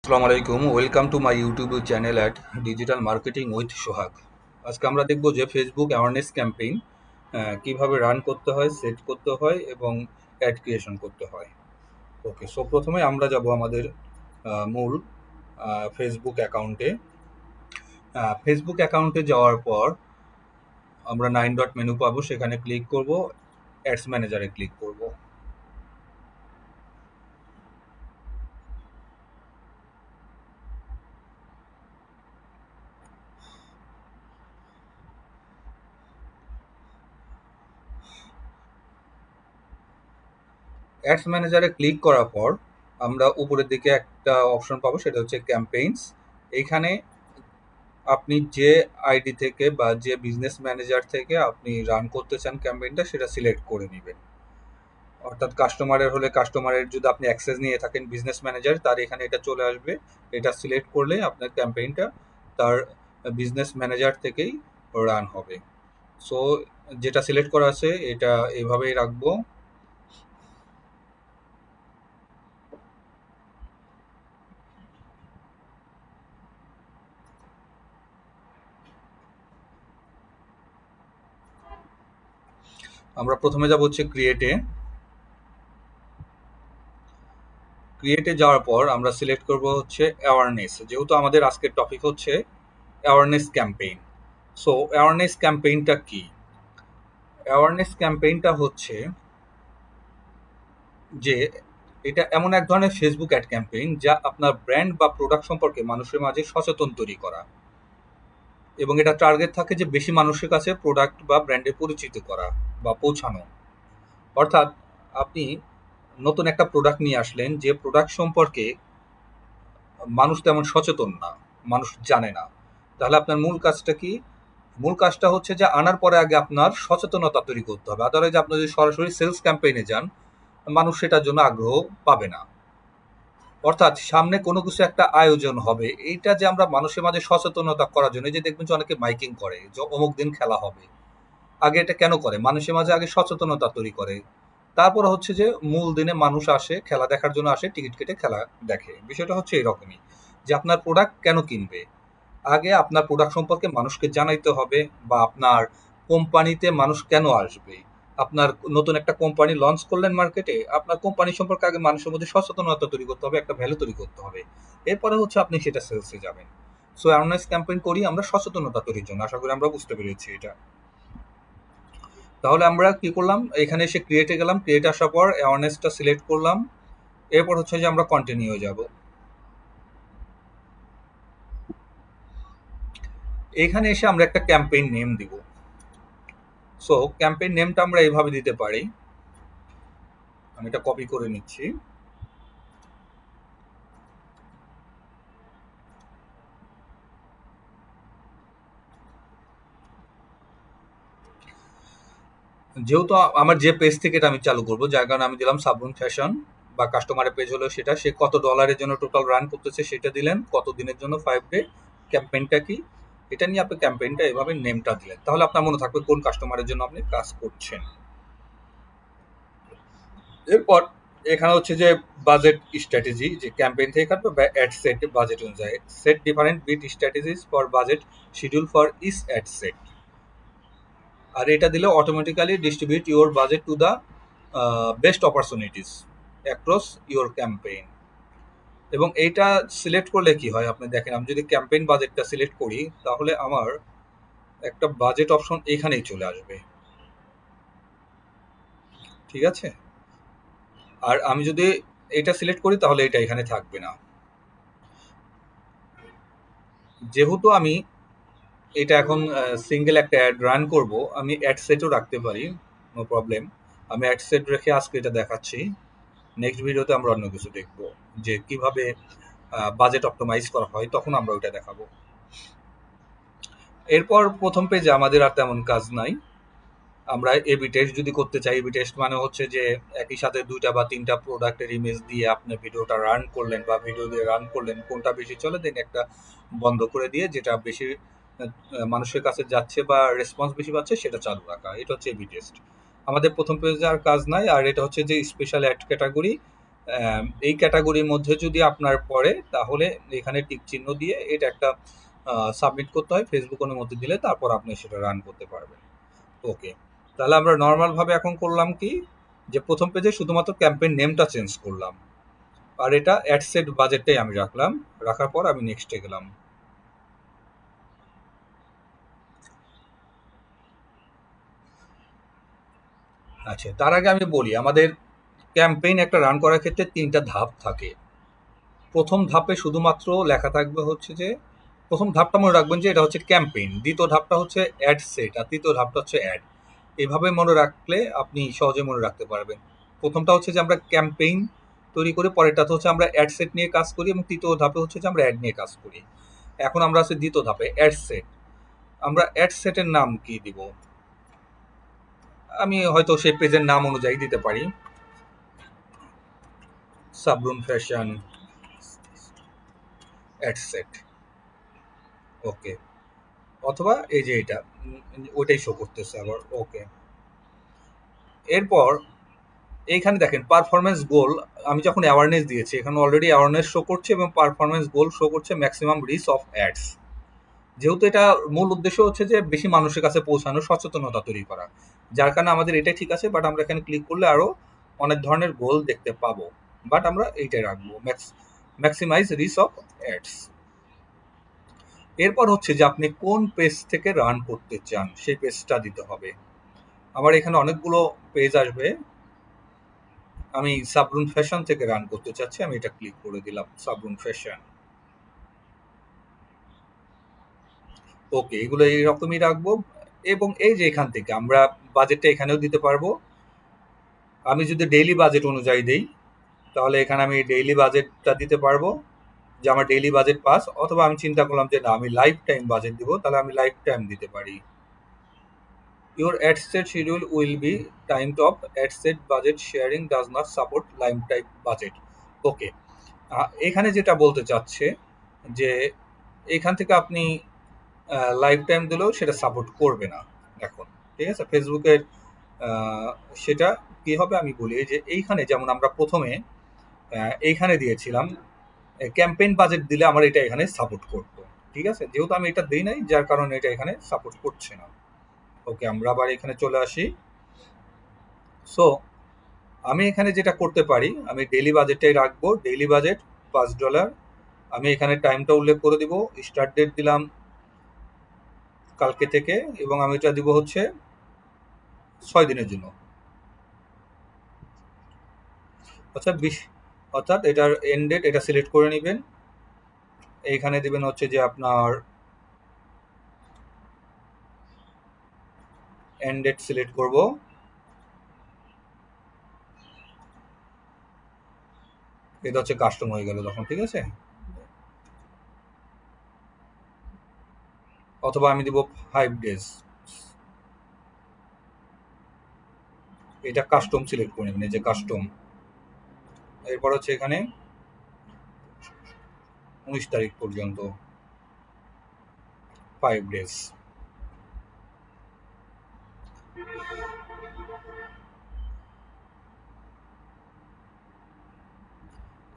আসসালামু আলাইকুম, welcome to my YouTube channel at digital marketing with Sohag. আজকে আমরা দেখব যে ফেসবুক অ্যাওয়ারনেস ক্যাম্পেইন কিভাবে রান করতে হয়, সেট করতে হয় এবং অ্যাড ক্রিয়েশন করতে হয়। ওকে, সো প্রথমে আমরা যাব আমাদের মূল ফেসবুক অ্যাকাউন্টে। ফেসবুক অ্যাকাউন্টে যাওয়ার পর আমরা 9 ডট মেনু পাবো, সেখানে ক্লিক করব, অ্যাডস ম্যানেজারে ক্লিক করব। অ্যাডস ম্যানেজারে ক্লিক করার পর আমরা উপরের দিকে একটা অপশন পাবো, সেটা হচ্ছে ক্যাম্পেইনস। এইখানে আপনি যে আইডি থেকে বা যে বিজনেস ম্যানেজার থেকে আপনি রান করতে চান ক্যাম্পেইনটা, সেটা সিলেক্ট করে নেবেন। অর্থাৎ কাস্টমারের হলে কাস্টমারের, যদি আপনি অ্যাক্সেস নিয়ে থাকেন বিজনেস ম্যানেজার, তার এখানে এটা চলে আসবে। এটা সিলেক্ট করলে আপনার ক্যাম্পেইনটা তার বিজনেস ম্যানেজার থেকেই রান হবে। সো যেটা সিলেক্ট করা আছে এটা এভাবেই রাখবো। আমরা প্রথমে যাব হচ্ছে ক্রিয়েটে যাওয়ার পর আমরা সিলেক্ট করব হচ্ছে অ্যাওয়ারনেস, যেহেতু আমাদের আজকের টপিক হচ্ছে অ্যাওয়ারনেস ক্যাম্পেইন। সো অ্যাওয়ারনেস ক্যাম্পেইনটা কি? অ্যাওয়ারনেস ক্যাম্পেইনটা হচ্ছে যে এটা এমন এক ধরনের ফেসবুক অ্যাড ক্যাম্পেইন যা আপনার ব্র্যান্ড বা প্রোডাক্ট সম্পর্কে মানুষের মাঝে সচেতন তৈরি করা, এবং এটা টার্গেট থাকে যে বেশি মানুষের কাছে প্রোডাক্ট বা ব্র্যান্ডে পরিচিত করা বা পৌঁছানো। অর্থাৎ আপনি নতুন একটা প্রোডাক্ট নিয়ে আসলেন, যে প্রোডাক্ট সম্পর্কে মানুষ তেমন সচেতন না, মানুষ জানে না। তাহলে আপনার মূল কাজটা কি? মূল কাজটা হচ্ছে যে আনার পরে আগে আপনার সচেতনতা তৈরি করতে হবে। আদারওয়াইজ আপনি যদি সরাসরি সেলস ক্যাম্পেইনে যান, মানুষ সেটার জন্য আগ্রহ পাবে না। অর্থাৎ সামনে কোনো কিছু একটা আয়োজন হবে, এইটা যে আমরা মানুষের মাঝে সচেতনতা করার জন্য, এই যে দেখবেন যে অনেকে মাইকিং করে যে অমুক দিন খেলা হবে। আগে এটা কেন করে? মানুষের মাঝে আগে সচেতনতা তৈরি করে। তারপরে হচ্ছে যে মূল দিনে মানুষ আসে, খেলা দেখার জন্য আসে, টিকিট কেটে খেলা দেখে। বিষয়টা হচ্ছে এরকমই, যে আপনার প্রোডাক্ট কেন কিনবে? আগে আপনার প্রোডাক্ট সম্পর্কে মানুষকে জানাইতে হবে, বা আপনার কোম্পানিতে মানুষ কেন আসবে। আপনার নতুন একটা কোম্পানি লঞ্চ করলেন মার্কেটে, আপনার কোম্পানি সম্পর্কে আগে মানুষের মধ্যে সচেতনতা তৈরি করতে হবে, একটা ভ্যালু তৈরি করতে হবে। এরপরে হচ্ছে আপনি সেটা সেলসে যাবেন। সো অ্যাওয়ারনেস ক্যাম্পেইন করি আমরা সচেতনতা তৈরির জন্য। আশা করি আমরা বুঝতে পেরেছি এটা। তাহলে আমরা কি করলাম, এখানে এসে ক্রিয়েটে গেলাম, ক্রিয়েট আসার পর অ্যাওয়ারনেসটা সিলেক্ট করলাম। এরপর হচ্ছে যে আমরা কন্টিনিউ যাব। এখানে এসে আমরা একটা ক্যাম্পেইন নেম দিব। সো ক্যাম্পেইন নেমটা আমরা এইভাবে দিতে পারি। আমি এটা কপি করে নিচ্ছি। যেহেতু আমার যে পেজ থেকে এটা আমি চালু করব, যার কারণে আমি দিলাম সাবরুম ফ্যাশন, বা কাস্টমারের পেজ হলো সেটা, সে কত ডলারের জন্য টোটাল রান করতেছে সেটা দিলেন, কত দিনের জন্য 5 ডে, ক্যাম্পেইনটা কি, এটা নিয়ে আপনি ক্যাম্পেইনটা এভাবে নেমটা দিলেন। তাহলে আপনার মনে থাকবে কোন কাস্টমারের জন্য আপনি কাজ করছেন। এরপর এখানে হচ্ছে যে বাজেট স্ট্র্যাটেজি, যে ক্যাম্পেইন থেকে কাটবে বা অ্যাড সেট বাজেট অনুযায়ী, set different bid strategies for budget schedule for each ad set. আর এটা দিলে automatically distribute your budget to the best opportunities across your campaign. এবং এইটা সিলেক্ট করলে কি হয় আপনি দেখেন, আমি যদি ক্যাম্পেইন বাজেটটা সিলেক্ট করি, তাহলে আমার একটা বাজেট অপশন এখানেই চলে আসবে। ঠিক আছে? আর আমি যদি এটা সিলেক্ট করি, তাহলে এটা এখানে থাকবে না। যেহেতু আমি এটা এখন সিঙ্গেল একটা অ্যাড রান করব, আমি অ্যাড সেটও রাখতে পারি, নো প্রবলেম। আমি অ্যাড সেট রেখে আজকে এটা দেখাচ্ছি। নেক্সট ভিডিওতে আমরা অন্য কিছু দেখব, যে কিভাবে বাজেট অপটিমাইজ করা হয়, তখন আমরা ওইটা দেখাবো। এরপর প্রথম পেজে আমাদের আর তেমন কাজ নাই। আমরা এবি টেস্ট যদি করতে চাই, এবি টেস্ট মানে হচ্ছে যে একই সাথে 2টা বা 3টা প্রোডাক্টের ইমেজ দিয়ে আপনি ভিডিওটা রান করলেন, বা ভিডিও দিয়ে রান করলেন, কোনটা বেশি চলে দেন একটা বন্ধ করে দিয়ে যেটা বেশি মানুষের কাছে যাচ্ছে বা রেসপন্স বেশি পাচ্ছে সেটা চালু রাখা। এটা হচ্ছে এবি টেস্ট। আমাদের প্রথম পেজে আর কাজ নাই। আর এটা হচ্ছে যে স্পেশাল অ্যাড ক্যাটাগরি, এই ক্যাটাগরির মধ্যে যদি আপনার পড়ে তাহলে এখানে টিক চিহ্ন দিয়ে এটা একটা সাবমিট করতে হয়, ফেসবুক অনুমতি দিলে তারপর আপনি সেটা রান করতে পারবেন। ওকে, তাহলে আমরা নর্মালভাবে এখন করলাম কি, যে প্রথম পেজে শুধুমাত্র ক্যাম্পেইন নেমটা চেঞ্জ করলাম, আর এটা অ্যাড সেট বাজেটটাই আমি রাখলাম, রাখার পর আমি নেক্সটে গেলাম। আচ্ছা, তার আগে আমি বলি আমাদের ক্যাম্পেইন একটা রান করার ক্ষেত্রে 3টা ধাপ থাকে। প্রথম ধাপে শুধুমাত্র লেখা থাকবে হচ্ছে যে, প্রথম ধাপটা মনে রাখবেন যে এটা হচ্ছে ক্যাম্পেইন, দ্বিতীয় ধাপটা হচ্ছে অ্যাড সেট, আর তৃতীয় ধাপটা হচ্ছে অ্যাড। এইভাবে মনে রাখলে আপনি সহজে মনে রাখতে পারবেন। প্রথমটা হচ্ছে যে আমরা ক্যাম্পেইন তৈরি করি, পরেরটাতে হচ্ছে আমরা অ্যাড সেট নিয়ে কাজ করি, এবং তৃতীয় ধাপে হচ্ছে যে আমরা অ্যাড নিয়ে কাজ করি। এখন আমরা আছি দ্বিতীয় ধাপে, অ্যাড সেট। আমরা অ্যাড সেটের নাম কি দিব? আমি হয়তো সেই পেজের নাম অনুযায়ী দিতে পারি, সাবরুন ফ্যাশন অ্যাড সেট। ওকে, অথবা এই যে এটা ওইটাই শো করতেছে আবার। ওকে, এরপর এইখানে দেখেন পারফরমেন্স গোল, আমি যখন অ্যাওয়ারনেস দিয়েছি এখানে অলরেডি অ্যাওয়ারনেস শো করছে এবং পারফরমেন্স গোল শো করছে ম্যাক্সিমাম রিচ অফ অ্যাডস। যেহেতু এটা মূল উদ্দেশ্য হচ্ছে যে বেশি মানুষের কাছে পৌঁছানো, সচেতনতা তৈরি করা, যার কারণে আমাদের এটাই ঠিক আছে। বাট আমরা এখানে ক্লিক করলে আরো অনেক ধরনের গোল দেখতে পাবো, বাট আমরা এইটাই রাখবো, ম্যাক্সিমাইজ রিচ অফ অ্যাডস। এরপর হচ্ছে যে আপনি কোন পেজ থেকে রান করতে চান সেই পেজটা দিতে হবে। আমার এখানে অনেকগুলো পেজ আসবে, আমি সাবরুন ফ্যাশন থেকে রান করতে চাচ্ছি, আমি এটা ক্লিক করে দিলাম, সাবরুন ফ্যাশন। ওকে, এগুলো এইরকমই রাখবো। এবং এই যে এখান থেকে আমরা বাজেটটা এখানেও দিতে পারবো। আমি যদি ডেইলি বাজেট অনুযায়ী দেই তাহলে এখানে আমি ডেইলি বাজেটটা দিতে পারবো, যে আমার ডেইলি বাজেট পাস। অথবা আমি চিন্তা করলাম যে না, আমি লাইফ টাইম বাজেট দিব, তাহলে আমি লাইফ টাইম দিতে পারি। Your ad set schedule will be timed off ad set budget sharing does not support lifetime budget. Okay, এখানে যেটা বলতে চাচ্ছে যে এখান থেকে আপনি লাইফ টাইম দিলেও সেটা সাপোর্ট করবে না এখন। ঠিক আছে, ফেসবুকের সেটা কি হবে আমি বলি। এই যে এইখানে যেমন আমরা প্রথমে এইখানে দিয়েছিলাম ক্যাম্পেইন বাজেট দিলে আমার এটা এখানে সাপোর্ট করতো। ঠিক আছে, যেহেতু আমি এটা দিই নাই যার কারণে এটা এখানে সাপোর্ট করছে না। ওকে, আমরা আবার এখানে চলে আসি। সো আমি এখানে যেটা করতে পারি, আমি ডেইলি বাজেটটাই রাখবো, ডেইলি বাজেট $5। আমি এখানে টাইমটা উল্লেখ করে দিব, স্টার্ট ডেট দিলাম কালকে থেকে, এবং আমি এটা দিব হচ্ছে 6 দিনের জন্য। অর্থাৎ অর্থাৎ এটার এন্ড ডেট এটা সিলেক্ট করে নেবেন। এইখানে দিবেন হচ্ছে যে আপনার এন্ড ডেট সিলেক্ট করব। এটা হচ্ছে কাস্টম হয়ে গেল তখন। ঠিক আছে, অথবা আমি দিব 5 days, এটা কাস্টম সিলেক্ট করে নেবেন, এই যে কাস্টম। এরপর হচ্ছে এখানে 19 তারিখ পর্যন্ত 5 days।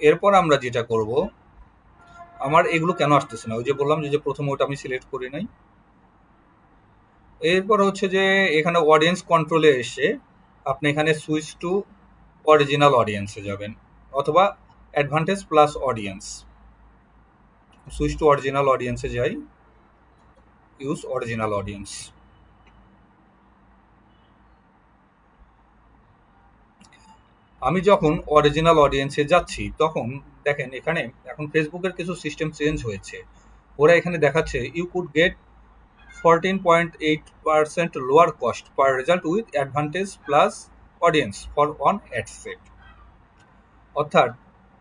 এরপর আমরা যেটা করব, আমার এগুলো কেন আসতেছে না, ওই যে বললাম যে প্রথমে ওটা আমি সিলেক্ট করি নাই। এরপর হচ্ছে যে এখানে অডিয়েন্স কন্ট্রোলে এসে আপনি এখানে সুইচ টু অরিজিনাল অডিয়েন্সে যাবেন, অথবা advantage plus audience. Switch to original অডিয়েন্সে যাই, ইউজ অরিজিনাল অডিয়েন্স। আমি যখন অরিজিনাল অডিয়েন্সে যাচ্ছি তখন দেখেন এখানে এখন ফেসবুকের কিছু সিস্টেম চেঞ্জ হয়েছে। ওরা এখানে দেখাচ্ছে you could get 14.8% lower cost per result with advantage plus audience for on ad set. অর্থাৎ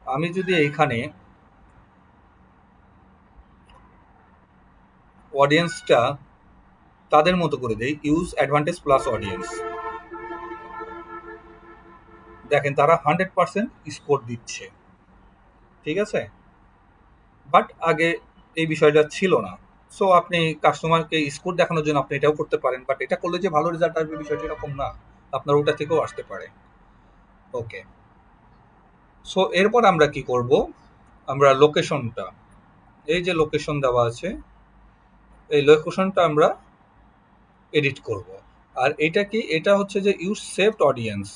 আমি যদি এইখানে অডিয়েন্সটা তাদের মতো করে দেই, ইউজ অ্যাডভান্টেজ প্লাস অডিয়েন্স, দেখেন তারা 100% স্কোর দিচ্ছে। ঠিক আছে, বাট আগে এই বিষয়টা ছিল না। সো আপনি কাস্টমারকে স্কোর দেখানোর জন্য আপনি এটাও করতে পারেন, বাট এটা করলে যে ভালো রেজাল্ট আসবে বিষয়টা এরকম না, আপনার ওটা থেকেও আসতে পারে। ওকে, সো এরপর আমরা কি করব, আমরা লোকেশনটা, এই যে লোকেশন দেওয়া আছে, এই লোকেশনটা আমরা এডিট করব। আর এটা কি, এটা হচ্ছে যে ইউজ সেভড অডিয়েন্স,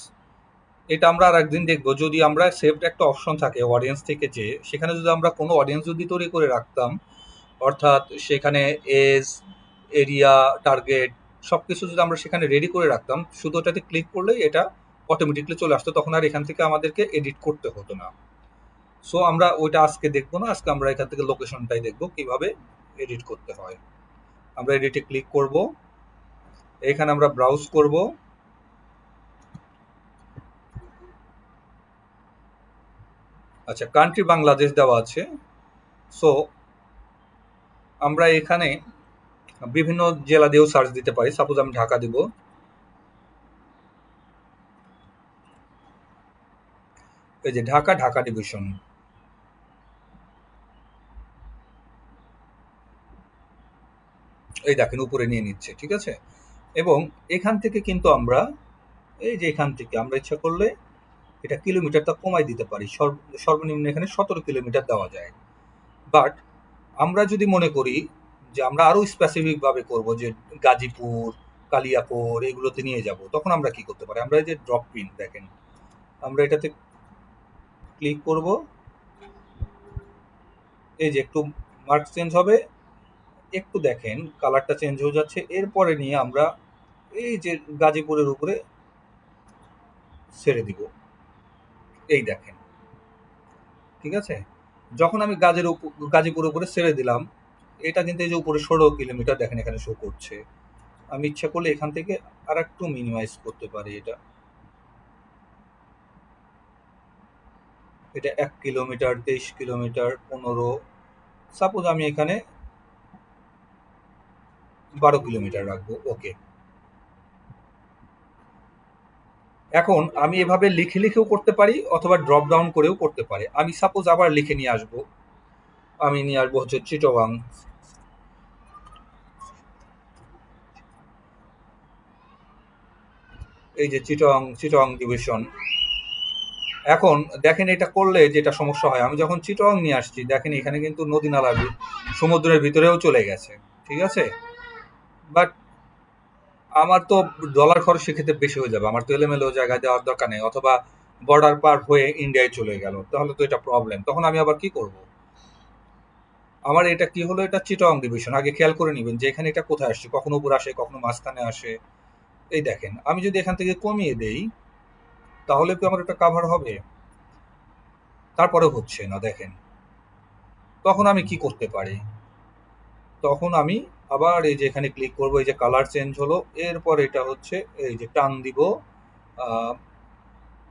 এটা আমরা আর একদিন দেখবো। যদি আমরা সেভড একটা অপশন থাকে অডিয়েন্স থেকে, যে সেখানে যদি আমরা কোনো অডিয়েন্স যদি তৈরি করে রাখতাম, অর্থাৎ সেখানে এজ, এরিয়া, টার্গেট সবকিছু যদি আমরা সেখানে রেডি করে রাখতাম, শুধু ওটাতে ক্লিক করলেই এটা অটোমেটিকলি চলে আসতো, তখন আর এখান থেকে আমাদেরকে এডিট করতে হতো না। সো আমরা ওইটা আজকে দেখবো না, আজকে আমরা এখান থেকে লোকেশনটাই দেখবো কিভাবে এডিট করতে হয়। আমরা এডিটে ক্লিক করব, এখানে আমরা ব্রাউজ করব। আচ্ছা, কান্ট্রি বাংলাদেশ দেওয়া আছে। সো আমরা এখানে বিভিন্ন জেলা দিয়েও সার্চ দিতে পারি। সাপোজ আমি ঢাকা দিব, এই যে ঢাকা, ঢাকা ডিভিশন, এই দেখেন উপরে নিয়ে নিচ্ছে, ঠিক আছে। এবং এখান থেকে কিন্তু আমরা, এই যে এখান থেকে আমরা ইচ্ছা করলে এটা কিলোমিটারটা কমাই দিতে পারি। সর্বনিম্ন এখানে 17 কিলোমিটার দেওয়া যায়। বাট আমরা যদি মনে করি যে আমরা আরো স্পেসিফিক ভাবে করব, যে গাজীপুর, কালিয়াকৈর এগুলোতে নিয়ে যাব, তখন আমরা কি করতে পারি, আমরা এই যে ড্রপ পিন দেখেন, আমরা এটাতে ক্লিক করব, এই যে একটু মার্ক চেঞ্জ হবে, একটু দেখেন কালারটা চেঞ্জ হয়ে যাচ্ছে। এরপরে নিয়ে আমরা এই যে গাজীপুরের উপরে ছেড়ে দিব, এই দেখেন, ঠিক আছে। যখন আমি গাজীপুরের উপরে ছেড়ে দিলাম, এটা কিন্তু এই যে উপরে 16 কিলোমিটার দেখেন এখানে শো করছে। আমি ইচ্ছা করলে এখান থেকে আর একটু মিনিমাইজ করতে পারি, এটা এটা 1 কিলোমিটার, 23 কিলোমিটার, 15, সাপোজ আমি এখানে 12 কিলোমিটার রাখবো। ওকে, এখন আমি এভাবে লিখে লিখেও করতে পারি, অথবা ড্রপ ডাউন করেও করতে পারি। আমি সাপোজ আবার লিখে নিয়ে আসবো, আমি নিয়ে আসবো হচ্ছে চিটাগাং, এই যে চিটাগাং, চিটাগাং ডিভিশন। এখন দেখেন এটা করলে যেটা সমস্যা হয়, আমি যখন চিটাগাং নিয়ে আসছি, দেখেন এখানে কিন্তু নদী নালা সমুদ্রের ভিতরেও চলে গেছে, ঠিক আছে। বাট আমার তো ডলার খরচ সেক্ষেত্রে বেশি হয়ে যাবে, আমার তো এলোমেলো জায়গায় দেওয়ার দরকার নেই, অথবা বর্ডার পার হয়ে ইন্ডিয়ায় চলে গেল, তাহলে তো এটা প্রবলেম। তখন আমি আবার কি করব, আমার এটা কি হলো, এটা চিটাগাং ডিভিশন। আগে খেয়াল করে নিবেন যে এখানে এটা কোথায় আসছে, কখনো উপর আসে, কখনো মাঝখানে আসে। এই দেখেন, আমি যদি এখান থেকে কমিয়ে দেই, তাহলে কি আমার এটা কাভার হবে? তারপরে হচ্ছে না, দেখেন। তখন আমি কি করতে পারি, তখন আমি আবার এই যে এখানে ক্লিক করব, এই যে কালার চেঞ্জ হলো, এরপর এটা হচ্ছে এই যে টান দিব,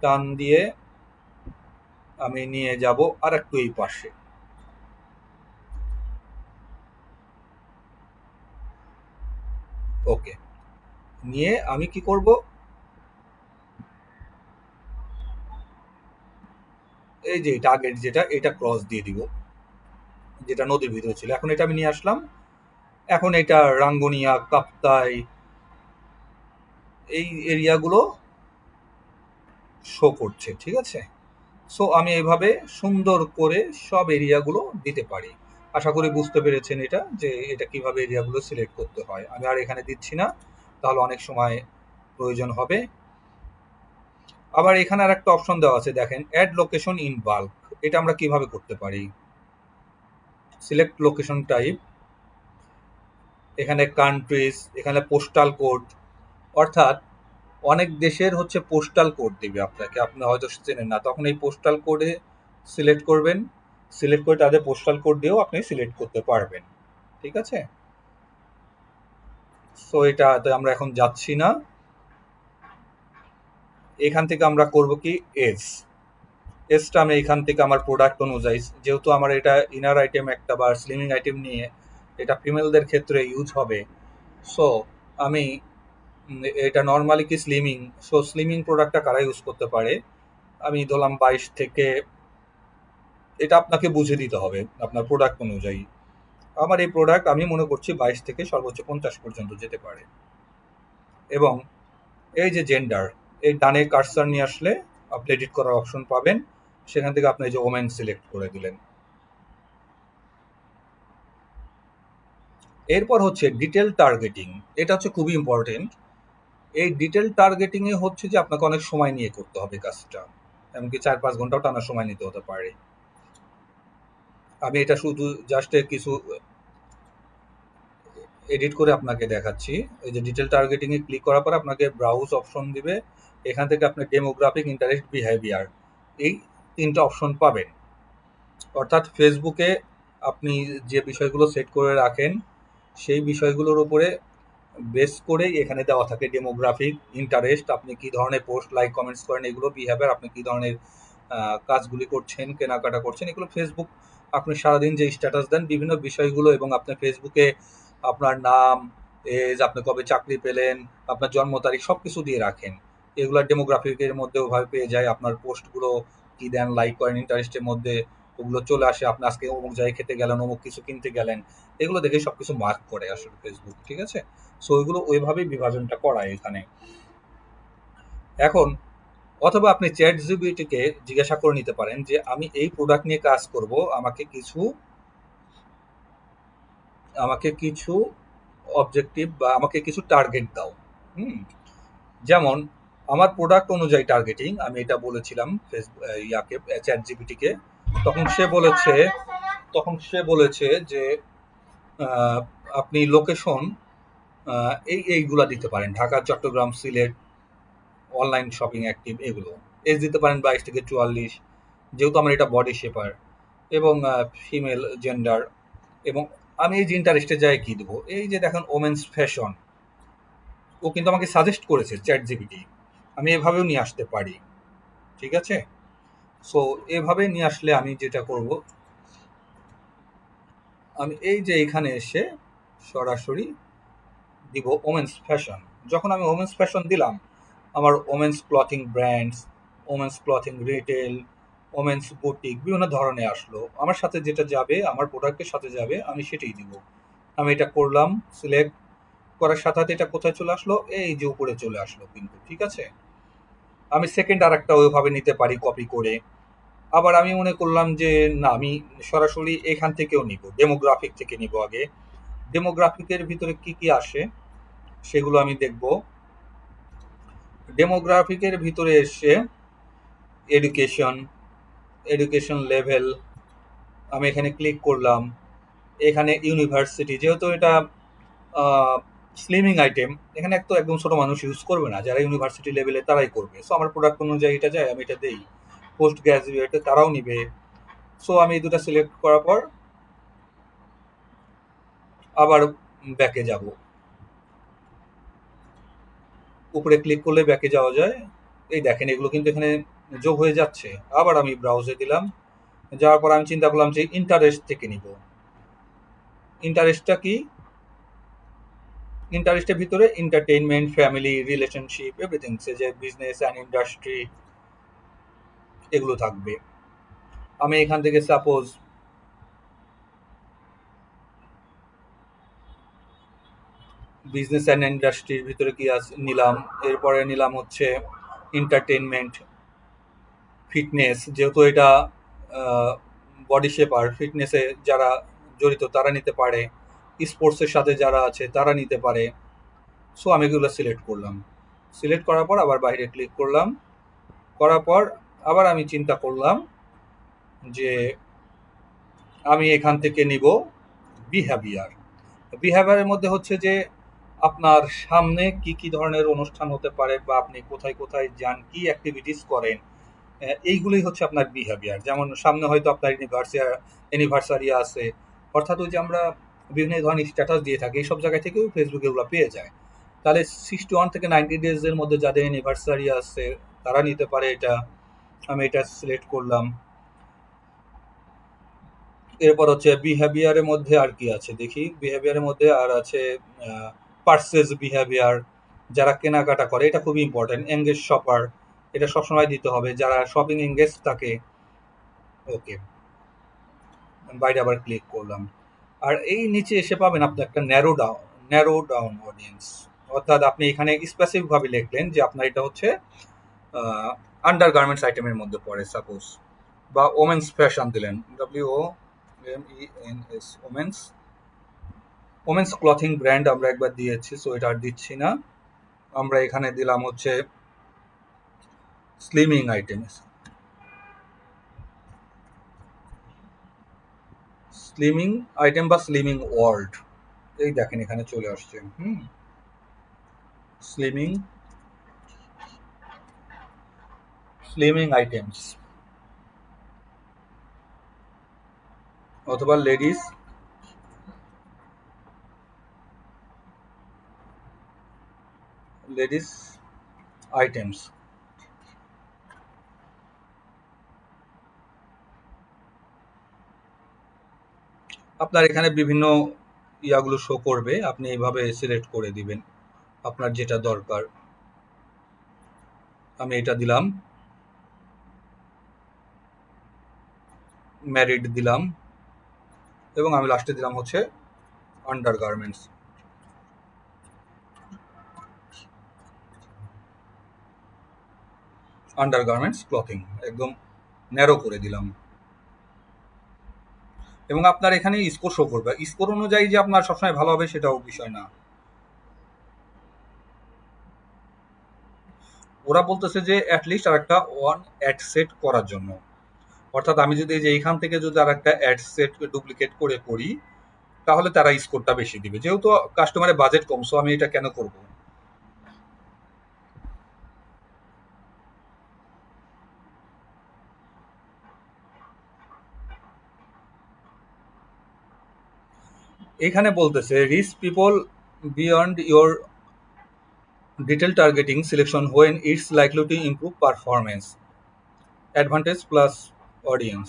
টান দিয়ে আমি নিয়ে যাব আর একটু এই পাশে। ওকে, নিয়ে আমি কি করব, এই যে টার্গেট যেটা, এটা ক্রস দিয়ে দিব, যেটা নদীর ভিতরে ছিল। এখন এটা আমি নিয়ে আসলাম, এখন এটা রাঙ্গুনিয়া, কাপ্তাই, এই এরিয়াগুলো শো করছে, ঠিক আছে। সো আমি এইভাবে সুন্দর করে সব এরিয়াগুলো দিতে পারি। আশা করি বুঝতে পেরেছেন এটা, যে এটা কিভাবে এরিয়াগুলো সিলেক্ট করতে হয়। আমি আর এখানে দিচ্ছি না, তাহলে অনেক সময় প্রয়োজন হবে। আবার এখানে আর একটা অপশন দেওয়া আছে, দেখেন অ্যাড লোকেশন ইন বাল্ক। এটা আমরা কিভাবে করতে পারি, সিলেক্ট লোকেশন টাইপ, এখানে কান্ট্রিজ, এখানে পোস্টাল কোড, অর্থাৎ অনেক দেশের হচ্ছে পোস্টাল কোড দিবে আপনাকে, আপনি হয়তো চেনেন না, তখন এই পোস্টাল কোডে সিলেক্ট করবেন, সিলেক্ট করে তাদের পোস্টাল কোড দিয়েও আপনি সিলেক্ট করতে পারবেন, ঠিক আছে। সো এটাতে আমরা এখন যাচ্ছি না, এখান থেকে আমরা করব কি, এজ, এজটা আমি এখান থেকে আমার প্রোডাক্ট অনুযায়ী, যেহেতু আমার এটা ইনার আইটেম একটা বা স্লিমিং আইটেম নিয়ে, এটা ফিমেলদের ক্ষেত্রে ইউজ হবে। সো আমি এটা নর্মালি কি স্লিমিং, সো স্লিমিং প্রোডাক্টটা কারা ইউজ করতে পারে, আমি ধরলাম 22 থেকে, এটা আপনাকে বুঝে দিতে হবে আপনার প্রোডাক্ট অনুযায়ী। আমার এই প্রোডাক্ট আমি মনে করছি 22 থেকে সর্বোচ্চ 50 পর্যন্ত যেতে পারে। এবং এই যে জেন্ডার, এই ডানে কার্সার নিয়ে আসলে আপনি এডিট করার অপশন পাবেন। সেখান থেকে আপনি এই যে ওমেন সিলেক্ট করে দিলেন। এরপর হচ্ছে ডিটেল টার্গেটিং। এটা হচ্ছে খুবই ইম্পর্টেন্ট। এই ডিটেল টার্গেটিং এ হচ্ছে যে আপনাকে অনেক সময় নিয়ে করতে হবে কাজটা, এমনকি 4-5 ঘন্টাও টানা সময় নিতে হতে পারে। আমি এটা শুধু জাস্ট কিছু এডিট করে আপনাকে দেখাচ্ছি। এই যে ডিটেল টার্গেটিং এ ক্লিক করার পর আপনাকে ব্রাউজ অপশন দিবে। এখান থেকে আপনি ডেমোগ্রাফিক, ইন্টারেস্ট, বিহেভিয়ার এই 3টা অপশন পাবেন। অর্থাৎ ফেসবুকে আপনি যে বিষয়গুলো সেট করে রাখেন সেই বিষয়গুলোর উপরে বেস করেই এখানে দেওয়া থাকে ডেমোগ্রাফিক, ইন্টারেস্ট, আপনি কি ধরনের পোস্ট, লাইক, কমেন্টস করেন, এগুলো বিহেভিয়ার, আপনি কি ধরনের কাজগুলি করছেন, কেনাকাটা করছেন, এগুলো ফেসবুক আপনি সারাদিন যে স্ট্যাটাস দেন বিভিন্ন বিষয়গুলো, এবং আপনি ফেসবুকে আপনার নাম, এজ, আপনি কবে চাকরি পেলেন, আপনার জন্ম তারিখ সব কিছু দিয়ে রাখেন। এগুলো ডেমোগ্রাফিকের মধ্যে ওভাবে পেয়ে যায়। আপনার পোস্টগুলো কি দেন, লাইক করেন, ইন্টারেস্টের মধ্যে ওগুলো চলে আসে। আপনি আজকে অমুক জায়গায় খেতে গেলেন, অমুক কিছু কিনতে গেলেন, এগুলো দেখে সবকিছু মার্ক করে আসলে ফেসবুক, ঠিক আছে? সো ওইগুলো ওইভাবেই বিভাজনটা করায় এখানে। এখন অথবা আপনি চ্যাট জিপিটিকে জিজ্ঞাসা করে নিতে পারেন যে আমি এই প্রোডাক্ট নিয়ে কাজ করব, আমাকে কিছু অবজেক্টিভ বা আমাকে কিছু টার্গেট দাও। হুম যেমন আমার প্রোডাক্ট অনুযায়ী টার্গেটিং আমি এটা বলেছিলাম ইয়াকে, চ্যাট জিপিটিকে। তখন সে বলেছে যে আহ, আপনি লোকেশন এইগুলা দিতে পারেন, Dhaka, Chittagong, Sylhet, online shopping active, এগুলো এজ দিতে পারেন 22 থেকে 44, যেহেতু আমার এটা বডি শেপার, এবং ফিমেল জেন্ডার। এবং আমি এই যে ইন্টারেস্টে যাই কি দেবো, এই যে দেখেন ওমেন্স ফ্যাশন, ও কিন্তু আমাকে সাজেস্ট করেছে চ্যাট জিপিটি, আমি এভাবেও নিয়ে আসতে পারি, ঠিক আছে? সো এভাবে নিয়ে আসলে আমি যেটা করব, আমি এই যে এখানে এসে সরাসরি দিব ওমেন্স ফ্যাশন। যখন আমি ওমেন্স ফ্যাশন দিলাম, আমার women's clothing brands, women's clothing retail, women's boutique বিভিন্ন ধরনের আসলো। আমার সাথে যেটা যাবে, আমার প্রোডাক্টের সাথে যাবে, আমি সেটাই দিব। আমি এটা করলাম, সিলেক্ট করার সাথে সাথে এটা কোথায় চলে আসলো, এই যে উপরে চলে আসলো কিন্তু, ঠিক আছে? আমি সেকেন্ড আর একটা ওইভাবে নিতে পারি কপি করে। আবার আমি মনে করলাম যে না, আমি সরাসরি এখান থেকেও নিব, ডেমোগ্রাফিক থেকে নিব আগে। ডেমোগ্রাফিকের ভিতরে কি কি আসে সেগুলো আমি দেখব। ডেমোগ্রাফিকের ভিতরে এসে এডুকেশন, এডুকেশন লেভেল, আমি এখানে ক্লিক করলাম। এখানে ইউনিভার্সিটি, যেহেতু এটা স্লিমিং আইটেম, এখানে তো একদম ছোট মানুষ ইউজ করবে না, যারা ইউনিভার্সিটি লেভেলে তারাই করবে। সো আমার প্রোডাক্ট অনুযায়ী এটা যায়, আমি এটা দেই। পোস্ট গ্রাজুয়েটে তারাও নিবে। সো আমি এই দুটো সিলেক্ট করার পর আবার ব্যাকে যাব, উপরে ক্লিক করলে ব্যাকে যাওয়া যায়। এই দেখেন এগুলো কিন্তু এখানে যোগ হয়ে যাচ্ছে। আবার আমি ব্রাউজে দিলাম, যাওয়ার পর আমি চিন্তা করলাম যে ইন্টারেস্ট থেকে নিব। ইন্টারেস্টটা কি? ইন্টারেস্টের ভিতরে এন্টারটেইনমেন্ট, ফ্যামিলি, রিলেশনশিপ, এভরিথিং, সে যে বিজনেস অ্যান্ড ইন্ডাস্ট্রি, এগুলো থাকবে। আমি এখান থেকে সাপোজ বিজনেস অ্যান্ড ইন্ডাস্ট্রির ভিতরে কি আছে নিলাম। এরপরে নিলাম হচ্ছে এন্টারটেইনমেন্ট, ফিটনেস, যেহেতু এটা বডি শেপার, ফিটনেসে যারা জড়িত তারা নিতে পারে, স্পোর্টসের সাথে যারা আছে তারা নিতে পারে। সো আমি এগুলো সিলেক্ট করলাম। সিলেক্ট করার পর আবার বাইরে ক্লিক করলাম। করার পর আবার আমি চিন্তা করলাম যে আমি এখান থেকে নিব বিহেভিয়ার। বিহেভিয়ারের মধ্যে হচ্ছে যে আপনার সামনে কি কি ধরনের অনুষ্ঠান হতে পারে, বা আপনি কোথায় কোথায় যান, কি অ্যাক্টিভিটিস করেন, এইগুলোই হচ্ছে আপনার বিহেভিয়ার। যেমন সামনে হয়তো আপনার অ্যানিভার্সারি আছে, অর্থাৎ ওই যে আমরা বিভিন্ন ধরনের স্ট্যাটাস দিয়ে থাকি, এইসব জায়গা থেকেও ফেসবুকে এগুলো পেয়ে যায়। তাহলে 61 থেকে 90 ডেজের মধ্যে যাদের অ্যানিভার্সারি আছে তারা নিতে পারে এটা। আমি এটা সিলেক্ট করলাম। এরপর হচ্ছে বিহেভিয়ারের মধ্যে আর কি আছে দেখি। বিহেভিয়ারের মধ্যে আর আছে পার্সেস বিহেভিয়ার, যারা কেনাকাটা করে, এটা খুবই ইম্পর্টেন্ট। এঙ্গেজ শপার, এটা সবসময় দিতে হবে, যারা শপিং এঙ্গেজ থাকে। ওকে, বাইরে আবার ক্লিক করলাম। আর এই নিচে এসে পাবেন আপনি একটা ন্যারো ডাউন অডিয়েন্স। অর্থাৎ আপনি এখানে স্পেসিফিক ভাবে লিখলেন যে আপনার এটা হচ্ছে আন্ডার গার্মেন্টস আইটেমের মধ্যে পড়ে সাপোজ। বা ওমেন্স ফ্যাশন দিলেন, WOMENS, women's, women's clothing brand আমরা একবার দিয়েছি, সো এটা আর দিচ্ছি না। আমরা এখানে দিলাম হচ্ছে স্লিমিং আইটেমস, স্লিমিং আইটেম বা স্লিমিং ওয়ার্ল্ড, এই দেখেন এখানে চলে আসছে। স্লিমিং, স্লিমিং আইটেমস, অথবা লেডিস লেডিস আইটেমস। আপনার এখানে বিভিন্ন ইয়াগুলো শো করবে, আপনি এইভাবে সিলেক্ট করে দিবেন আপনার যেটা দরকার। আমি এটা দিলাম, ম্যারিড দিলাম, এবং আমি লাস্টে দিলাম হচ্ছে under garments. Under garments clothing একদম ন্যারো করে দিলাম, এবং আপনার এখানে স্কোর শো করবে। স্কোর অনুযায়ী যে আপনার সবসময় ভালো হবে সেটাও বিষয় না। ওরা বলতেছে যে অ্যাটলিস্ট আর একটা ওয়ান অ্যাড সেট করার জন্য, অর্থাৎ আমি যদি এই যে এইখান থেকে যদি আর একটা অ্যাড সেট ডুপ্লিকেট করে করি, তাহলে তারা স্কোরটা বেশি দিবে। যেহেতু কাস্টমারের বাজেট কম, সো আমি এটা কেন করব। এখানে বলতেছে reach people beyond your detail targeting selection when it's likely to improve performance, advantage plus audience.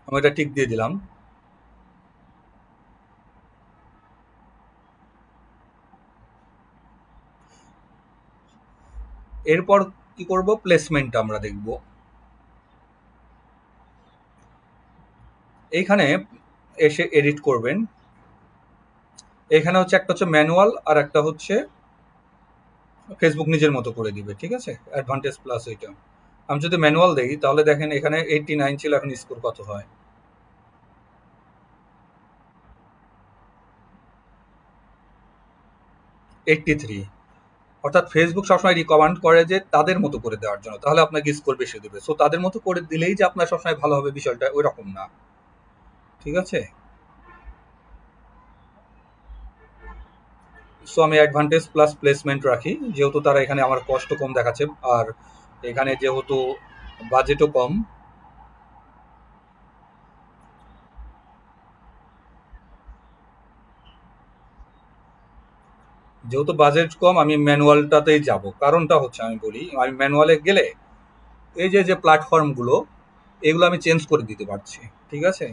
আমি এটা টিক দিয়ে দিলাম। এরপর কি করব, প্লেসমেন্ট আমরা দেখব। এইখানে এসে এডিট করবেন। এখানে হচ্ছে একটা হচ্ছে ম্যানুয়াল, আর একটা হচ্ছে ফেসবুক নিজের মতো করে দিবে, ঠিক আছে, অ্যাডভান্টেজ প্লাস এইটা। আমি যদি ম্যানুয়াল দেই তাহলে দেখেন এখানে 89 ছিল, এখন স্কোর কত হয়, 83। অর্থাৎ ফেসবুক সবসময় রিকমেন্ড করে যে তাদের মতো করে দেওয়ার জন্য, তাহলে আপনাকে স্কোর বেশি দেবে। সো তাদের মতো করে দিলেই যে আপনার সবসময় ভালো হবে বিষয়টা ওই রকম না, ঠিক আছে। সো আমি অ্যাডভান্টেজ প্লাস প্লেসমেন্ট রাখি, যেহেতু তারা এখানে আমার কষ্ট কম দেখাচ্ছে, আর এখানে যেহেতু বাজেটও কম। যেহেতু বাজেট কম আমি ম্যানুয়ালটাতেই যাব। কারণটা হচ্ছে আমি বলি, আমি ম্যানুয়ালে গেলে এই যে যে প্ল্যাটফর্মগুলো এগুলো আমি চেঞ্জ করে দিতে পারছি, ঠিক আছে।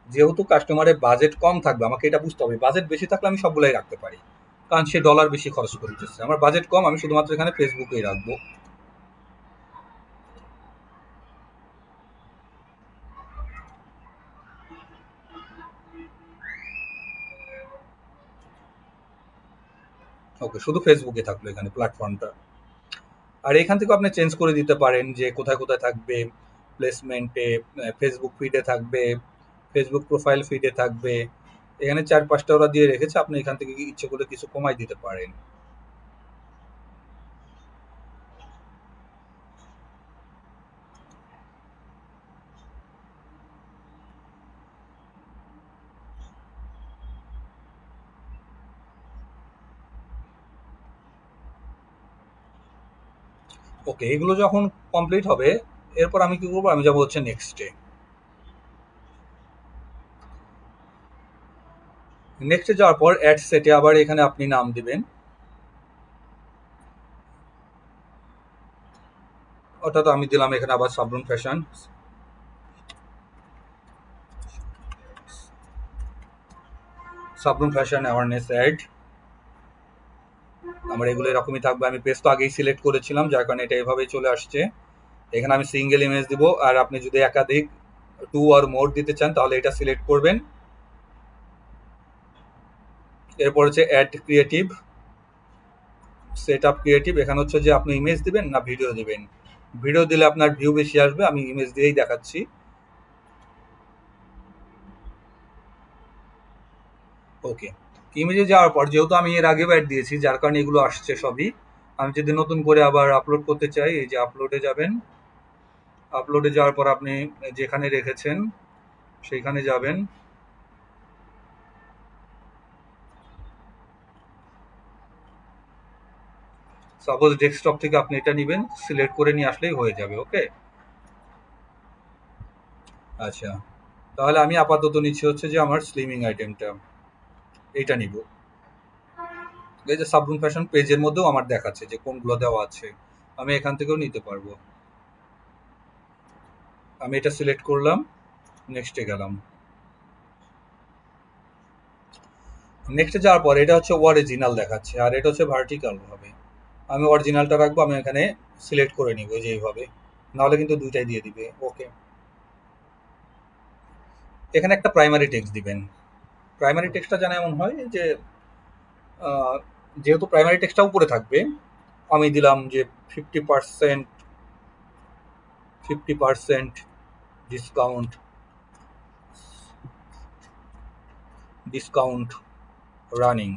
যেহেতু কাস্টমারের বাজেট কম থাকবে, আমাকে এটা বুঝতে হবে। বাজেট বেশি থাকলে আমি সবগুলাই রাখতে পারি, কারণ সে ডলার বেশি খরচ করতেছে। আমার বাজেট কম, আমি শুধুমাত্র এখানে ফেসবুকেই রাখবো। ওকে, শুধু ফেসবুকে থাকলো এখানে প্ল্যাটফর্মটা। আর এখান থেকে আপনি চেঞ্জ করে দিতে পারেন যে কোথায় কোথায় থাকবে, প্লেসমেন্টে, ফেসবুক ফিডে থাকবে, ফেসবুক প্রোফাইল ফিডে থাকবে। এখানে 4-5টা ওরা দিয়ে রেখেছে, আপনি এখান থেকে ইচ্ছে করে কিছু কমাই দিতে পারেন। ওকে, এগুলো যখন কমপ্লিট হবে এরপর আমি কি করবো, আমি যাবো হচ্ছে নেক্সটে। নেক্সটে যাওয়ার পর অ্যাড সেটে আবার এখানে আপনি নাম দিবেন, অর্থাৎ আমি দিলাম এখানে আবার সাবরুন ফ্যাশন, সাবরুন ফ্যাশন অ্যাওয়ারনেস অ্যাড। আমার এগুলো এরকমই থাকবে। আমি পেজ তো আগেই সিলেক্ট করেছিলাম, যার কারণে এটা এভাবেই চলে আসছে। এখানে আমি সিঙ্গেল ইমেজ দিব, আর আপনি যদি একাধিক 2 আর মোর দিতে চান তাহলে এটা সিলেক্ট করবেন। এরপর হচ্ছে add creative, set up creative. এখানে হচ্ছে যে আপনি ইমেজ দিবেন না ভিডিও দিবেন, ভিডিও দিলে আপনার ভিউ বেশি আসবে, আমি ইমেজ দিয়েই দেখাচ্ছি। ওকে, ইমেজে যাওয়ার পর যেহেতু আমি এর আগেও অ্যাড দিয়েছি যার কারণে এগুলো আসছে সবই। আমি যদি নতুন করে আবার আপলোড করতে চাই, এই যে আপলোডে যাবেন, আপলোডে যাওয়ার পর আপনি যেখানে রেখেছেন সেইখানে যাবেন। সাপোজ ডেস্কটপ থেকে আপনি এটা নেবেন, সিলেক্ট করে নিয়ে আসলেই হয়ে যাবে। ওকে, আচ্ছা, তাহলে আমি আপাতত নিচ্ছি হচ্ছে যে আমার স্লিমিং আইটেমটা, এইটা নিব। এই যে সাবরুম ফ্যাশন পেজের মধ্যেও আমার দেখাচ্ছে যে কোনগুলো দেওয়া আছে, আমি এখান থেকেও নিতে পারবো। আমি এটা সিলেক্ট করলাম, নেক্সটে গেলাম। নেক্সটে যাওয়ার পর এটা হচ্ছে অরিজিনাল দেখাচ্ছে, আর এটা হচ্ছে ভার্টিক্যাল ভাবে। আমি অরিজিনালটা রাখবো, আমি এখানে সিলেক্ট করে নিব যে এইভাবে, নাহলে কিন্তু দুইটাই দিয়ে দিবে। ওকে, এখানে একটা প্রাইমারি টেক্সট দিবেন। প্রাইমারি টেক্সটটা জানা এমন হয় যে যেহেতু প্রাইমারি টেক্সটটা উপরে থাকবে, আমি দিলাম যে 50% 50% ডিসকাউন্ট, ডিসকাউন্ট রানিং।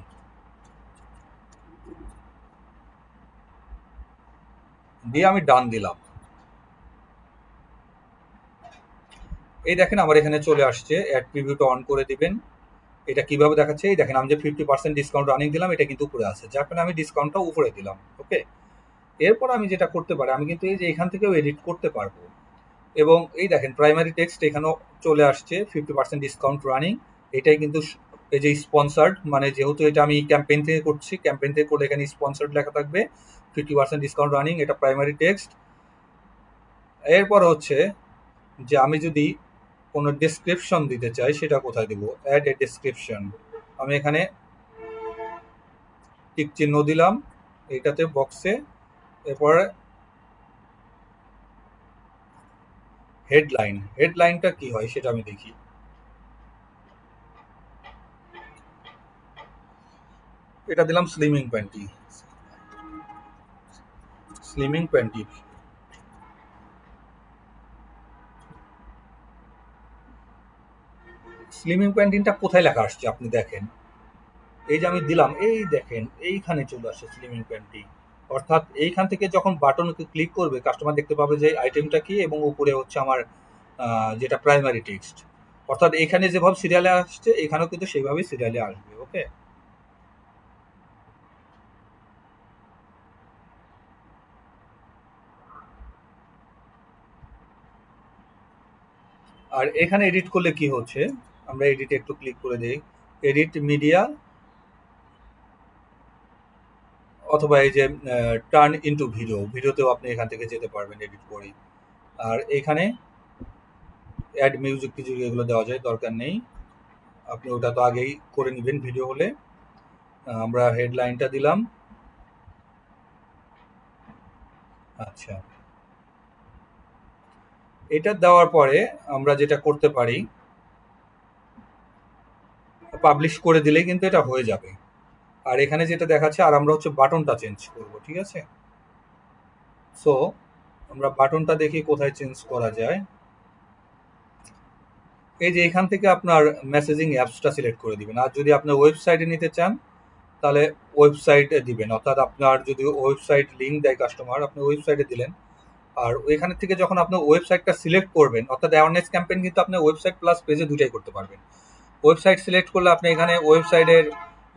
দিয়ে আমি ডান দিলাম। এই দেখেন আমার এখানে চলে আসছে, অ্যাড প্রিভিউটা অন করে দিবেন। এটা কিভাবে দেখাচ্ছে, এই দেখেন আমি যে 50% ডিসকাউন্ট রানিং দিলাম এটা কিন্তু উপরে আছে, যার কারণে আমি ডিসকাউন্টটা উপরে দিলাম। ওকে, এরপর আমি যেটা করতে পারি, আমি কিন্তু এই যে এখান থেকেও এডিট করতে পারবো। এবং এই দেখেন প্রাইমারি টেক্সট এখানেও চলে আসছে 50% ডিসকাউন্ট রানিং। এটাই কিন্তু এই যে স্পন্সার্ড, মানে যেহেতু এটা আমি ক্যাম্পেইন থেকে করছি, ক্যাম্পেইন থেকে করলে এখানে স্পন্সার্ড লেখা থাকবে, 50% ডিসকাউন্ট রানিং, এটা প্রাইমারি টেক্সট। এরপর হচ্ছে যে আমি যদি কোনো ডেসক্রিপশন দিতে চাই সেটা কোথায় দিব, অ্যাড এ ডেসক্রিপশন। আমি এখানে টিক চিহ্ন দিলাম এইটাতে বক্সে। এরপরে হেডলাইন, হেডলাইনটা কি হয় সেটা আমি দেখি। এটা দিলাম slimming panty, slimming panty. Slimming প্যান্টিনটা কোথায় লেখা আসছে আপনি দেখেন, এই যে আমি দিলাম, এই দেখেন এইখানে চলে আসছে স্লিমিং প্যান্টি। অর্থাৎ এইখান থেকে যখন বাটনকে ক্লিক করবে কাস্টমার দেখতে পাবে যে আইটেমটা কি, এবং উপরে হচ্ছে আমার যেটা প্রাইমারি টেক্সট। অর্থাৎ এখানে যেভাবে সিরিয়ালে আসছে এখানেও কিন্তু সেইভাবেই সিরিয়ালে আসবে। ওকে, আর এখানে এডিট করলে কি হচ্ছে, আমরা এডিটে একটু ক্লিক করে দিই, এডিট মিডিয়া, অথবা এই যে টার্ন ইনটু ভিডিও, ভিডিওতেও আপনি এখান থেকে যেতে পারবেন এডিট করেই। আর এখানে অ্যাড মিউজিক টিউজিক এগুলো দেওয়া যায়, দরকার নেই, আপনি ওটা তো আগেই করে নেবেন ভিডিও হলে। আমরা হেডলাইনটা দিলাম। আচ্ছা, এটা দেওয়ার পরে আমরা যেটা করতে পারি, পাবলিশ করে দিলেই কিন্তু এটা হয়ে যাবে। আর এখানে যেটা দেখাচ্ছে, আর আমরা হচ্ছে বাটনটা চেঞ্জ করব, ঠিক আছে। সো আমরা বাটনটা দেখি কোথায় চেঞ্জ করা যায়। এই যে এখান থেকে আপনার মেসেজিং অ্যাপসটা সিলেক্ট করে দিবেন, আর যদি আপনি ওয়েবসাইটে নিতে চান তাহলে ওয়েবসাইটে দিবেন। অর্থাৎ আপনার যদি ওয়েবসাইট লিঙ্ক দেয় কাস্টমার, আপনি ওয়েবসাইটে দিলেন। আর ওইখান থেকে যখন আপনি ওয়েবসাইটটা সিলেক্ট করবেন, অর্থাৎ অ্যাওয়ারনেস ক্যাম্পেইন কিন্তু আপনি ওয়েবসাইট প্লাস পেজে দুটাই করতে পারবেন। ওয়েবসাইট সিলেক্ট করলে আপনি এখানে ওয়েবসাইটের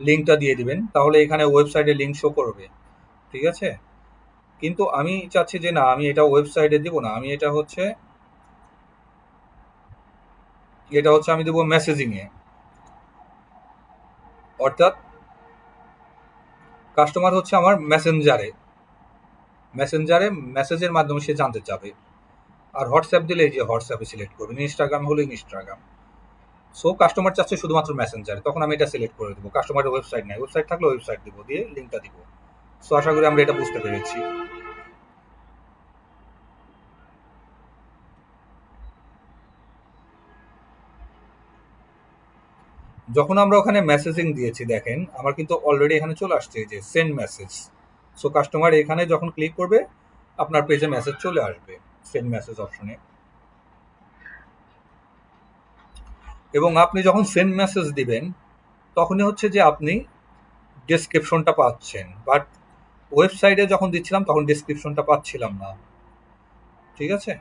লিঙ্কটা দিয়ে দিবেন, তাহলে এখানে ওয়েবসাইটের লিঙ্ক শো করবে, ঠিক আছে। কিন্তু আমি চাচ্ছি যে না, আমি এটা ওয়েবসাইটে দিব না, আমি এটা হচ্ছে আমি দেবো মেসেজিংয়ে। অর্থাৎ কাস্টমার হচ্ছে আমার মেসেঞ্জারে, মেসেঞ্জারে মেসেজের মাধ্যমে সে জানতে চাবে। আর হোয়াটসঅ্যাপ দিলে এই যে হোয়াটসঅ্যাপে সিলেক্ট করবেন, ইনস্টাগ্রাম হলে ইনস্টাগ্রাম। সো কাস্টমার চাচ্ছে শুধুমাত্র মেসেঞ্জারে, তখন আমি এটা সিলেক্ট করে দেবো। কাস্টমারের ওয়েবসাইট নাই, ওয়েবসাইট থাকলে ওয়েবসাইট দিব, দিয়ে লিঙ্কটা দিব। সো আশা করি আমরা এটা বুঝতে পেরেছি। যখন আমরা ওখানে মেসেজিং দিয়েছি দেখেন আমার কিন্তু অলরেডি এখানে চলে আসছে যে সেন্ড মেসেজ। সো কাস্টমার এখানে যখন ক্লিক করবে আপনার পেজে মেসেজ চলে আসবে সেন্ড মেসেজ অপশনে। এবং আপনি যখন সেন্ড মেসেজ দিবেন তখনই হচ্ছে যে আপনি ডেসক্রিপশনটা পাচ্ছেন, বাট ওয়েবসাইটে যখন দিচ্ছিলাম তখন ডেসক্রিপশনটা পাচ্ছিলাম না। ঠিক আছে,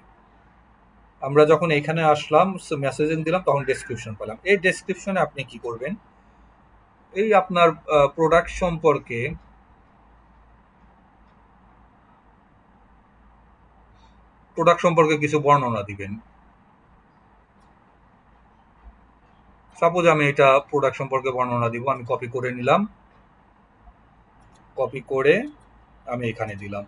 আমরা যখন এখানে আসলাম মেসেজিং দিলাম তখন ডেসক্রিপশন পেলাম। এই ডেসক্রিপশনে আপনি কি করবেন, এই আপনার প্রোডাক্ট সম্পর্কে কিছু বর্ণনা দিবেন। সাপোজ আমি এটা প্রোডাক্ট সম্পর্কে বর্ণনা দিব, আমি কপি করে নিলাম, কপি করে আমি এখানে দিলাম।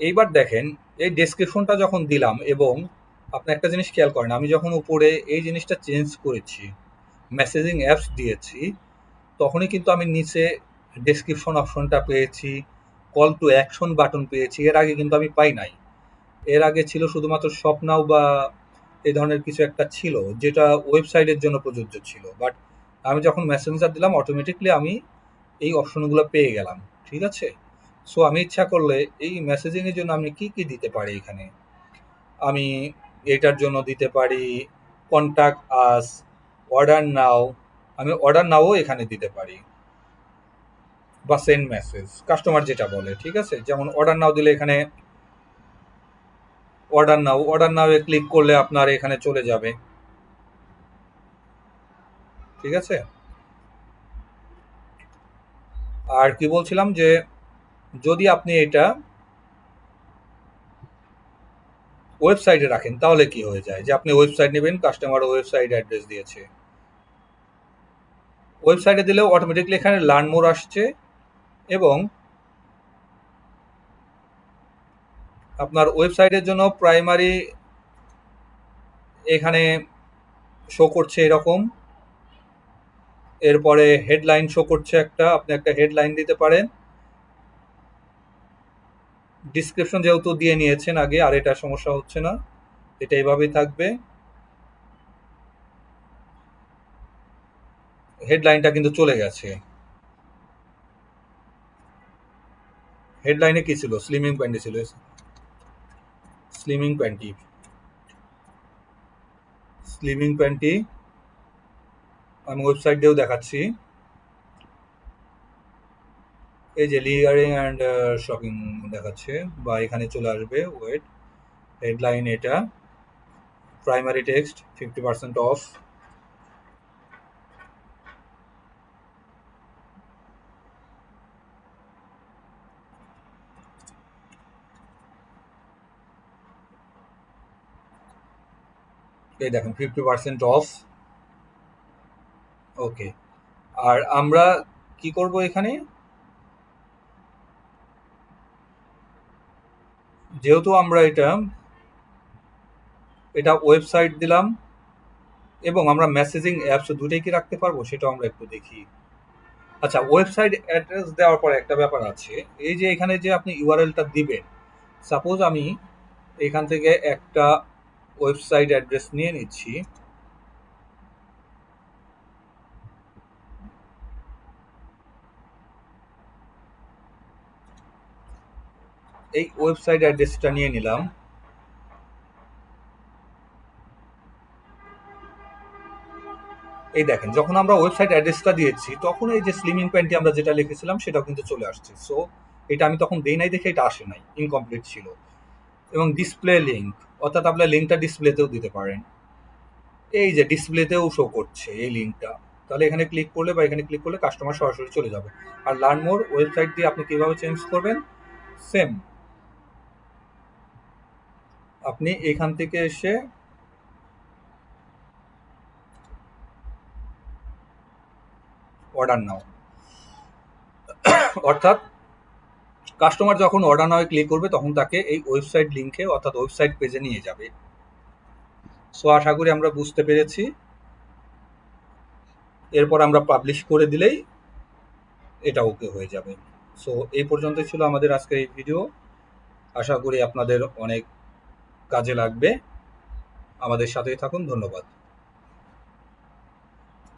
এইবার দেখেন এই ডেসক্রিপশনটা যখন দিলাম, এবং আপনি একটা জিনিস খেয়াল করেন, আমি যখন উপরে এই জিনিসটা চেঞ্জ করেছি, মেসেজিং অ্যাপস দিয়েছি, তখনই কিন্তু আমি নিচে ডেসক্রিপশন অপশনটা পেয়েছি, কল টু অ্যাকশন বাটন পেয়েছি। এর আগে কিন্তু আমি পাই নাই। এর আগে ছিল শুধুমাত্র শপ নাও বা এই ধরনের কিছু একটা ছিল, যেটা ওয়েবসাইটের জন্য প্রযোজ্য ছিল। বাট আমি যখন মেসেঞ্জার দিলাম অটোমেটিকলি আমি এই অপশনগুলো পেয়ে গেলাম। ঠিক আছে, সো আমি ইচ্ছা করলে এই মেসেজিংয়ের জন্য আমি কি কি দিতে পারি এখানে, আমি এটার জন্য দিতে পারি কন্ট্যাক্ট আস, অর্ডার নাও, আমি অর্ডার নাও এখানে দিতে পারি, বা সেন্ড মেসেজ কাস্টমার যেটা বলে। ঠিক আছে, যেমন অর্ডার নাও দিলে এখানে অর্ডার নাও এ ক্লিক করলে আপনার এখানে চলে যাবে। ঠিক আছে, আর কি বলছিলাম যে যদি আপনি এটা ওয়েবসাইটে রাখেন তাহলে কি হয়ে যায়, যে আপনি ওয়েবসাইট নেবেন, কাস্টমার ওয়েবসাইট অ্যাড্রেস দিয়েছে, ওয়েবসাইটে দিলেও অটোমেটিকলি এখানে লার্ন মোর আসছে, এবং আপনার ওয়েবসাইটের জন্য প্রাইমারি এখানে শো করছে এরকম, এরপরে হেডলাইন শো করছে একটা, আপনি একটা হেডলাইন দিতে পারেন। ডিসক্রিপশন যেহেতু দিয়ে নিয়েছেন আগে, আর এটা সমস্যা হচ্ছে না, এটা এইভাবেই থাকবে। হেডলাইনটা কিন্তু চলে গেছে। হেডলাইনে কি ছিল, স্লিমিং প্যান্টি ছিল, স্লিমিং প্যান্টি, স্লিমিং প্যান্টি আমি ওয়েবসাইট দিয়েও দেখাচ্ছি। এই যে লিগারিং অ্যান্ড শপিং দেখাচ্ছে, বা এখানে চলে আসবে, ওয়েট, হেডলাইন এটা, প্রাইমারি টেক্সট 50% অফ, এই দেখেন 50% অফ। ওকে, আর আমরা কি করব এখানে, যেহেতু আমরা এটা ওয়েবসাইট দিলাম, এবং আমরা মেসেজিং অ্যাপস দুটোই কি রাখতে পারবো সেটা আমরা একটু দেখি। আচ্ছা, ওয়েবসাইট অ্যাড্রেস দেওয়ার পরে একটা ব্যাপার আছে, এই যে এখানে যে আপনি ইউআরএলটা দিবেন, সাপোজ আমি এখান থেকে একটা ওয়েবসাইট অ্যাড্রেস নিয়ে নিচ্ছি, এই ওয়েবসাইট অ্যাড্রেসটা নিয়ে নিলাম। এই দেখেন যখন আমরা ওয়েবসাইট অ্যাড্রেসটা দিয়েছি তখন এই যে স্লিমিং প্যান্টি আমরা যেটা লিখেছিলাম সেটাও কিন্তু চলে আসছে। সো এটা আমি তখন দেই নাই দেখে এটা আসে নাই, ইনকমপ্লিট ছিল। এবং ডিসপ্লে লিঙ্ক, অর্থাৎ আপনার লিঙ্কটা ডিসপ্লেতেও দিতে পারেন, এই যে ডিসপ্লেতেও শো করছে এই লিঙ্কটা, তাহলে এখানে ক্লিক করলে বা এখানে ক্লিক করলে কাস্টমার সরাসরি চলে যাবে। আর লার্ন মোর ওয়েবসাইট দিয়ে আপনি কিভাবে চেঞ্জ করবেন, সেম, আপনি এখান থেকে এসে অর্ডার নাও, অর্থাৎ কাস্টমার যখন অর্ডার নাও ক্লিক করবে তখন তাকে এই ওয়েবসাইট লিঙ্কে অর্থাৎ ওয়েবসাইট পেজে নিয়ে যাবে। সো আশা করি আমরা বুঝতে পেরেছি। এরপর আমরা পাবলিশ করে দিলেই এটা ওকে হয়ে যাবে। সো এই পর্যন্তই ছিল আমাদের আজকের এই ভিডিও। আশা করি আপনাদের অনেক কাজে লাগবে। আমাদের সাথেই থাকুন, ধন্যবাদ।